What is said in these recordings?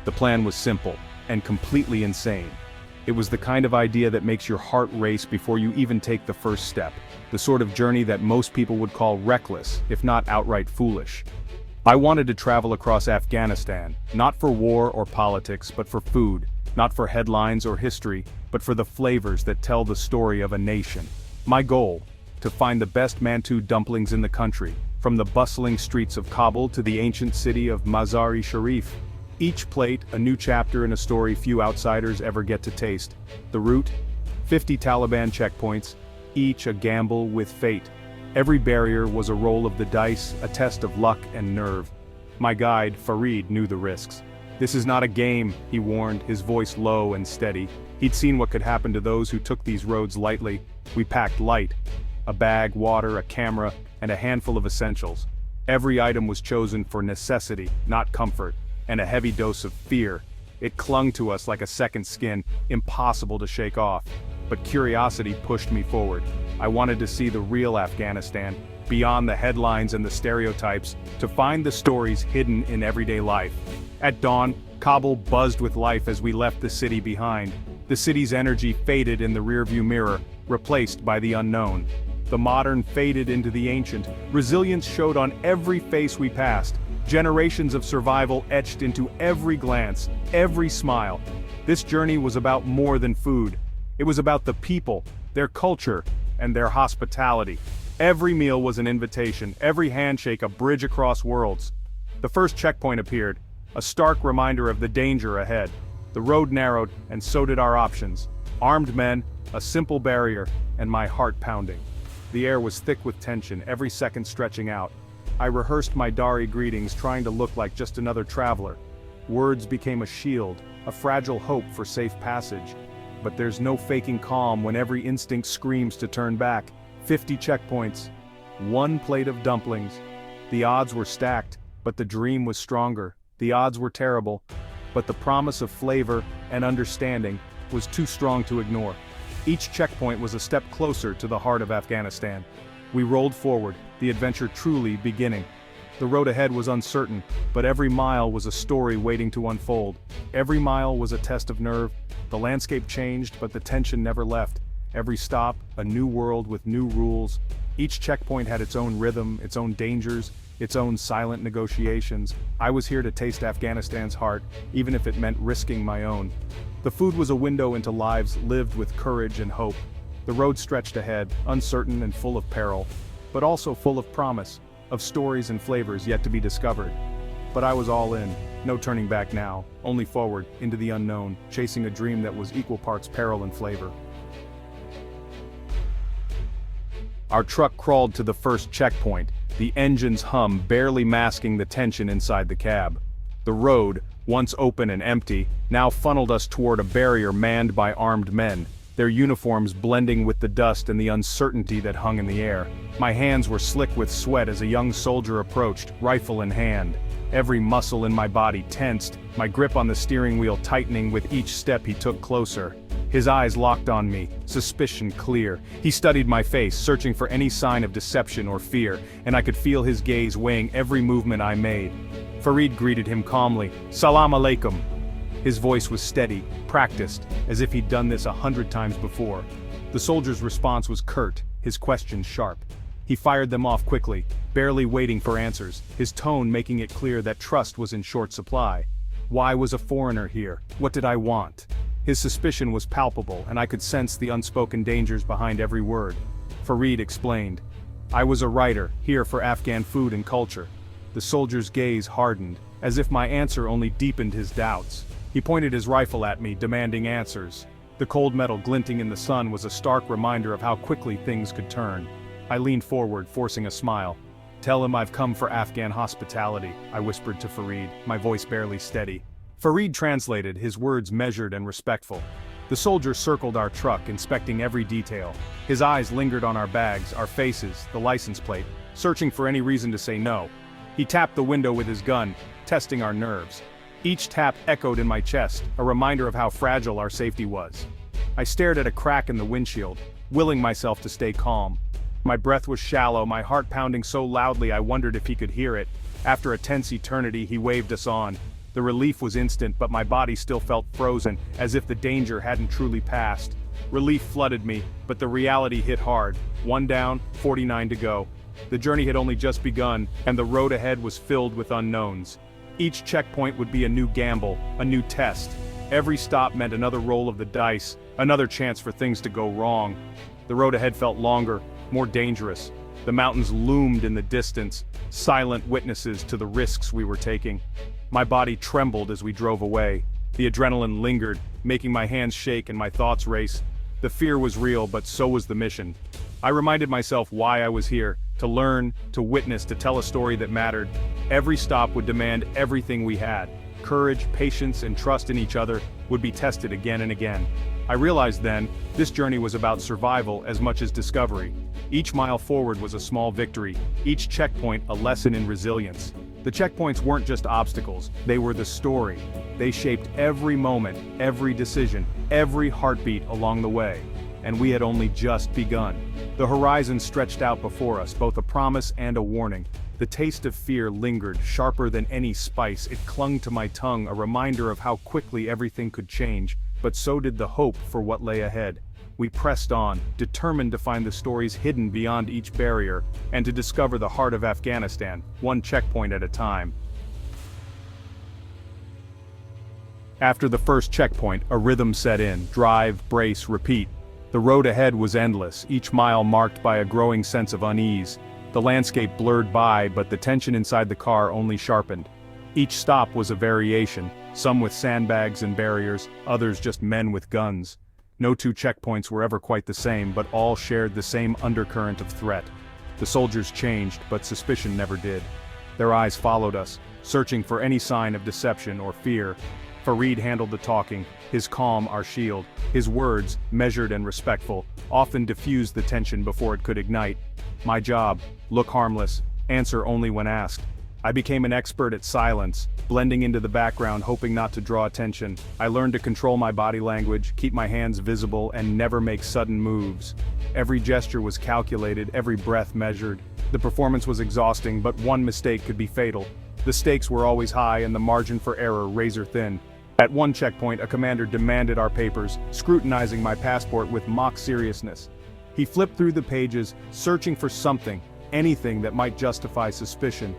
The plan was simple, and completely insane. It was the kind of idea that makes your heart race before you even take the first step, the sort of journey that most people would call reckless, if not outright foolish. I wanted to travel across Afghanistan, not for war or politics, but for food, not for headlines or history, but for the flavors that tell the story of a nation. My goal: to find the best Mantu dumplings in the country, from the bustling streets of Kabul to the ancient city of Mazar-e-Sharif. Each plate, a new chapter in a story few outsiders ever get to taste. The route? 50 Taliban checkpoints, each a gamble with fate. Every barrier was a roll of the dice, a test of luck and nerve. My guide, Farid, knew the risks. "This is not a game," he warned, his voice low and steady. He'd seen what could happen to those who took these roads lightly. We packed light. A bag, water, a camera, and a handful of essentials. Every item was chosen for necessity, not comfort. And a heavy dose of fear. It clung to us like a second skin, impossible to shake off. But curiosity pushed me forward. I wanted to see the real Afghanistan, beyond the headlines and the stereotypes, to find the stories hidden in everyday life. At dawn, Kabul buzzed with life as we left the city behind. The city's energy faded in the rearview mirror, replaced by the unknown. The modern faded into the ancient. Resilience showed on every face we passed. Generations of survival etched into every glance, every smile. This journey was about more than food. It was about the people, their culture, and their hospitality. Every meal was an invitation, every handshake a bridge across worlds. The first checkpoint appeared, a stark reminder of the danger ahead. The road narrowed, and so did our options. Armed men, a simple barrier, and my heart pounding. The air was thick with tension, every second stretching out. I rehearsed my Dari greetings, trying to look like just another traveler. Words became a shield, a fragile hope for safe passage. But there's no faking calm when every instinct screams to turn back. 50 checkpoints. One plate of dumplings. The odds were stacked, but the dream was stronger. The odds were terrible, but the promise of flavor and understanding was too strong to ignore. Each checkpoint was a step closer to the heart of Afghanistan. We rolled forward, the adventure truly beginning. The road ahead was uncertain, but every mile was a story waiting to unfold. Every mile was a test of nerve. The landscape changed, but the tension never left. Every stop, a new world with new rules. Each checkpoint had its own rhythm, its own dangers, its own silent negotiations. I was here to taste Afghanistan's heart, even if it meant risking my own. The food was a window into lives lived with courage and hope. The road stretched ahead, uncertain and full of peril, but also full of promise, of stories and flavors yet to be discovered. But I was all in, no turning back now, only forward, into the unknown, chasing a dream that was equal parts peril and flavor. Our truck crawled to the first checkpoint, the engine's hum barely masking the tension inside the cab. The road, once open and empty, now funneled us toward a barrier manned by armed men, their uniforms blending with the dust and the uncertainty that hung in the air. My hands were slick with sweat as a young soldier approached, rifle in hand. Every muscle in my body tensed, my grip on the steering wheel tightening with each step he took closer. His eyes locked on me, suspicion clear. He studied my face, searching for any sign of deception or fear, and I could feel his gaze weighing every movement I made. Farid greeted him calmly, "Salam alaikum." His voice was steady, practiced, as if he'd done this 100 times before. The soldier's response was curt, his questions sharp. He fired them off quickly, barely waiting for answers, his tone making it clear that trust was in short supply. Why was a foreigner here? What did I want? His suspicion was palpable, and I could sense the unspoken dangers behind every word. Farid explained. I was a writer, here for Afghan food and culture. The soldier's gaze hardened, as if my answer only deepened his doubts. He pointed his rifle at me, demanding answers. The cold metal glinting in the sun was a stark reminder of how quickly things could turn. I leaned forward, forcing a smile. "Tell him I've come for Afghan hospitality," I whispered to Farid, my voice barely steady. Farid translated, his words measured and respectful. The soldier circled our truck, inspecting every detail. His eyes lingered on our bags, our faces, the license plate, searching for any reason to say no. He tapped the window with his gun, testing our nerves. Each tap echoed in my chest, a reminder of how fragile our safety was. I stared at a crack in the windshield, willing myself to stay calm. My breath was shallow, my heart pounding so loudly I wondered if he could hear it. After a tense eternity, he waved us on. The relief was instant, but my body still felt frozen, as if the danger hadn't truly passed. Relief flooded me, but the reality hit hard. 1 down, 49 to go. The journey had only just begun, and the road ahead was filled with unknowns. Each checkpoint would be a new gamble, a new test. Every stop meant another roll of the dice, another chance for things to go wrong. The road ahead felt longer, more dangerous. The mountains loomed in the distance, silent witnesses to the risks we were taking. My body trembled as we drove away. The adrenaline lingered, making my hands shake and my thoughts race. The fear was real, but so was the mission. I reminded myself why I was here: to learn, to witness, to tell a story that mattered. Every stop would demand everything we had. Courage, patience, and trust in each other would be tested again and again. I realized then, this journey was about survival as much as discovery. Each mile forward was a small victory, each checkpoint a lesson in resilience. The checkpoints weren't just obstacles, they were the story. They shaped every moment, every decision, every heartbeat along the way. And we had only just begun. The horizon stretched out before us, both a promise and a warning. The taste of fear lingered, sharper than any spice. It clung to my tongue, a reminder of how quickly everything could change, but so did the hope for what lay ahead. We pressed on, determined to find the stories hidden beyond each barrier, and to discover the heart of Afghanistan, one checkpoint at a time. After the first checkpoint, a rhythm set in: drive, brace, repeat. The road ahead was endless, each mile marked by a growing sense of unease. The landscape blurred by, but the tension inside the car only sharpened. Each stop was a variation, some with sandbags and barriers, others just men with guns. No two checkpoints were ever quite the same, but all shared the same undercurrent of threat. The soldiers changed, but suspicion never did. Their eyes followed us, searching for any sign of deception or fear. Fareed handled the talking, his calm our shield. His words, measured and respectful, often diffused the tension before it could ignite. My job: look harmless, answer only when asked. I became an expert at silence, blending into the background, hoping not to draw attention. I learned to control my body language, keep my hands visible, and never make sudden moves. Every gesture was calculated, every breath measured. The performance was exhausting, but one mistake could be fatal. The stakes were always high and the margin for error razor thin. At one checkpoint, a commander demanded our papers, scrutinizing my passport with mock seriousness. He flipped through the pages, searching for something, anything that might justify suspicion.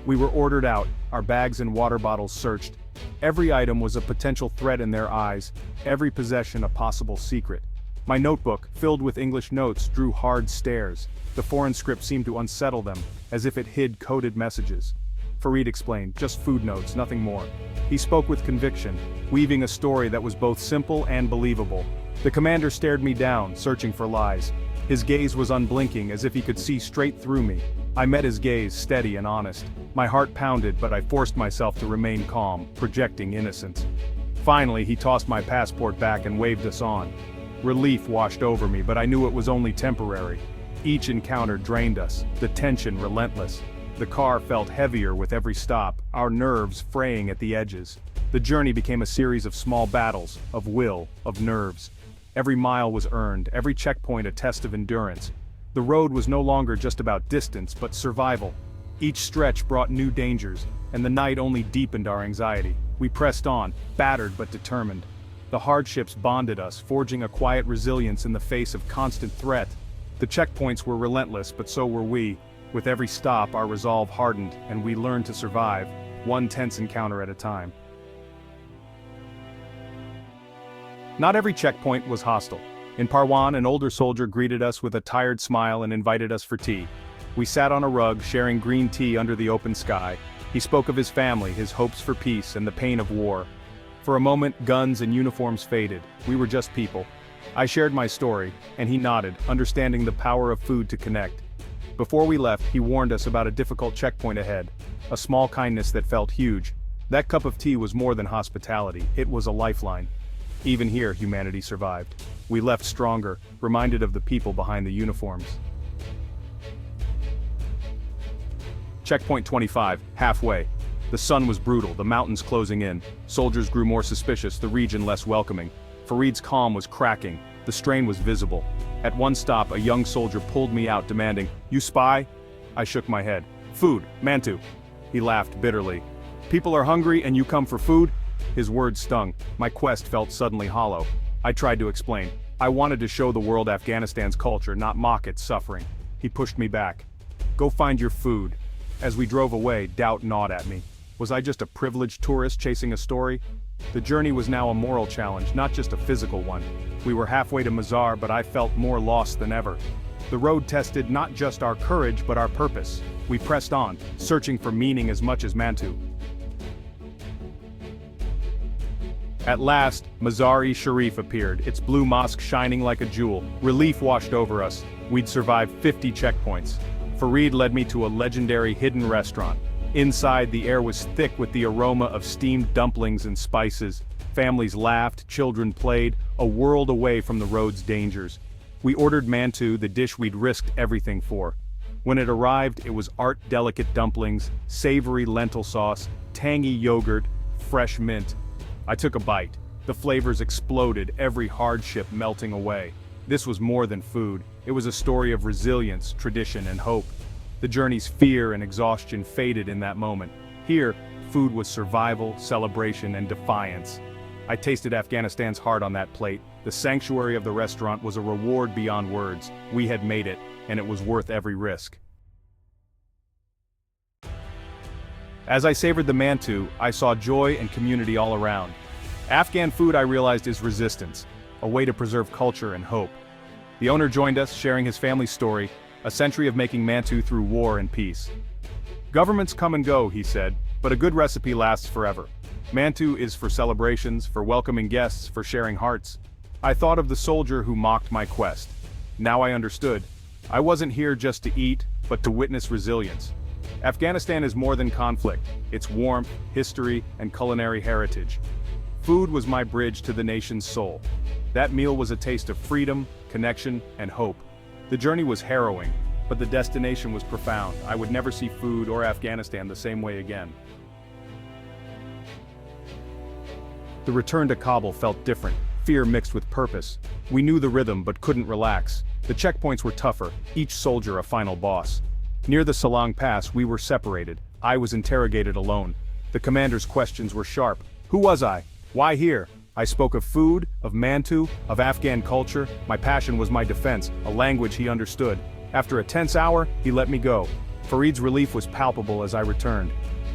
We were ordered out, our bags and water bottles searched. Every item was a potential threat in their eyes, every possession a possible secret. My notebook, filled with English notes, drew hard stares. The foreign script seemed to unsettle them, as if it hid coded messages. Fareed explained, just food notes, nothing more. He spoke with conviction, weaving a story that was both simple and believable. The commander stared me down, searching for lies. His gaze was unblinking, as if he could see straight through me. I met his gaze, steady and honest. My heart pounded, but I forced myself to remain calm, projecting innocence. Finally, he tossed my passport back and waved us on. Relief washed over me, but I knew it was only temporary. Each encounter drained us, the tension relentless. The car felt heavier with every stop, our nerves fraying at the edges. The journey became a series of small battles, of will, of nerves. Every mile was earned, every checkpoint a test of endurance. The road was no longer just about distance, but survival. Each stretch brought new dangers, and the night only deepened our anxiety. We pressed on, battered but determined. The hardships bonded us, forging a quiet resilience in the face of constant threat. The checkpoints were relentless, but so were we. With every stop, our resolve hardened, and we learned to survive, one tense encounter at a time. Not every checkpoint was hostile. In Parwan, an older soldier greeted us with a tired smile and invited us for tea. We sat on a rug, sharing green tea under the open sky. He spoke of his family, his hopes for peace, and the pain of war. For a moment, guns and uniforms faded. We were just people. I shared my story, and he nodded, understanding the power of food to connect. Before we left, he warned us about a difficult checkpoint ahead. A small kindness that felt huge. That cup of tea was more than hospitality, it was a lifeline. Even here, humanity survived. We left stronger, reminded of the people behind the uniforms. Checkpoint 25, halfway. The sun was brutal, the mountains closing in. Soldiers grew more suspicious, the region less welcoming. Fareed's calm was cracking, the strain was visible. At one stop, a young soldier pulled me out, demanding, "You spy?" I shook my head. "Food, Mantu." He laughed bitterly. People are hungry and you come for food? His words stung. My quest felt suddenly hollow. I tried to explain. I wanted to show the world Afghanistan's culture, not mock its suffering. He pushed me back. Go find your food. As we drove away, doubt gnawed at me. Was I just a privileged tourist chasing a story? The journey was now a moral challenge, not just a physical one. We were halfway to Mazar, but I felt more lost than ever. The road tested not just our courage, but our purpose. We pressed on, searching for meaning as much as Mantu. At last, Mazar-e-Sharif appeared, its blue mosque shining like a jewel. Relief washed over us. We'd survived 50 checkpoints. Farid led me to a legendary hidden restaurant. Inside, the air was thick with the aroma of steamed dumplings and spices. Families laughed, children played, a world away from the road's dangers. We ordered mantu, the dish we'd risked everything for. When it arrived, it was art-delicate dumplings, savory lentil sauce, tangy yogurt, fresh mint. I took a bite. The flavors exploded, every hardship melting away. This was more than food. It was a story of resilience, tradition, and hope. The journey's fear and exhaustion faded in that moment. Here, food was survival, celebration, and defiance. I tasted Afghanistan's heart on that plate. The sanctuary of the restaurant was a reward beyond words. We had made it, and it was worth every risk. As I savored the mantu, I saw joy and community all around. Afghan food, I realized, is resistance, a way to preserve culture and hope. The owner joined us, sharing his family's story, a century of making mantu through war and peace. Governments come and go, he said, but a good recipe lasts forever. Mantu is for celebrations, for welcoming guests, for sharing hearts. I thought of the soldier who mocked my quest. Now I understood. I wasn't here just to eat, but to witness resilience. Afghanistan is more than conflict. It's warmth, history, and culinary heritage. Food was my bridge to the nation's soul. That meal was a taste of freedom, connection, and hope. The journey was harrowing, but the destination was profound. I would never see food or Afghanistan the same way again. The return to Kabul felt different, fear mixed with purpose. We knew the rhythm but couldn't relax. The checkpoints were tougher, each soldier a final boss. Near the Salang Pass, we were separated. I was interrogated alone. The commander's questions were sharp. Who was I? Why here? I spoke of food, of mantu, of Afghan culture. My passion was my defense, a language he understood. After a tense hour, he let me go. Farid's relief was palpable as I returned.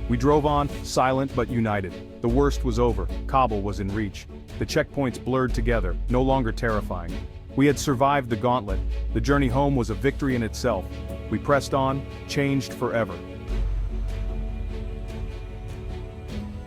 We drove on, silent but united. The worst was over. Kabul was in reach. The checkpoints blurred together, no longer terrifying. We had survived the gauntlet. The journey home was a victory in itself. We pressed on, changed forever.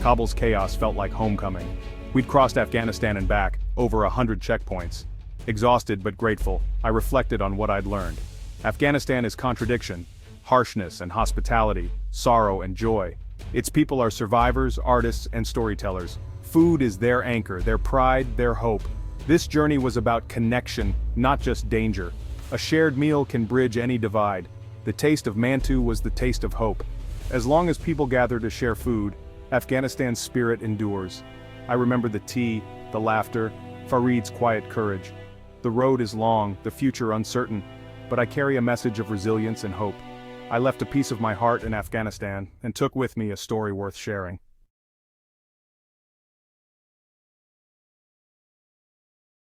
Kabul's chaos felt like homecoming. We'd crossed Afghanistan and back, over 100 checkpoints. Exhausted but grateful, I reflected on what I'd learned. Afghanistan is contradiction, harshness and hospitality, sorrow and joy. Its people are survivors, artists, and storytellers. Food is their anchor, their pride, their hope. This journey was about connection, not just danger. A shared meal can bridge any divide. The taste of mantu was the taste of hope. As long as people gather to share food, Afghanistan's spirit endures. I remember the tea, the laughter, Farid's quiet courage. The road is long, the future uncertain, but I carry a message of resilience and hope. I left a piece of my heart in Afghanistan and took with me a story worth sharing.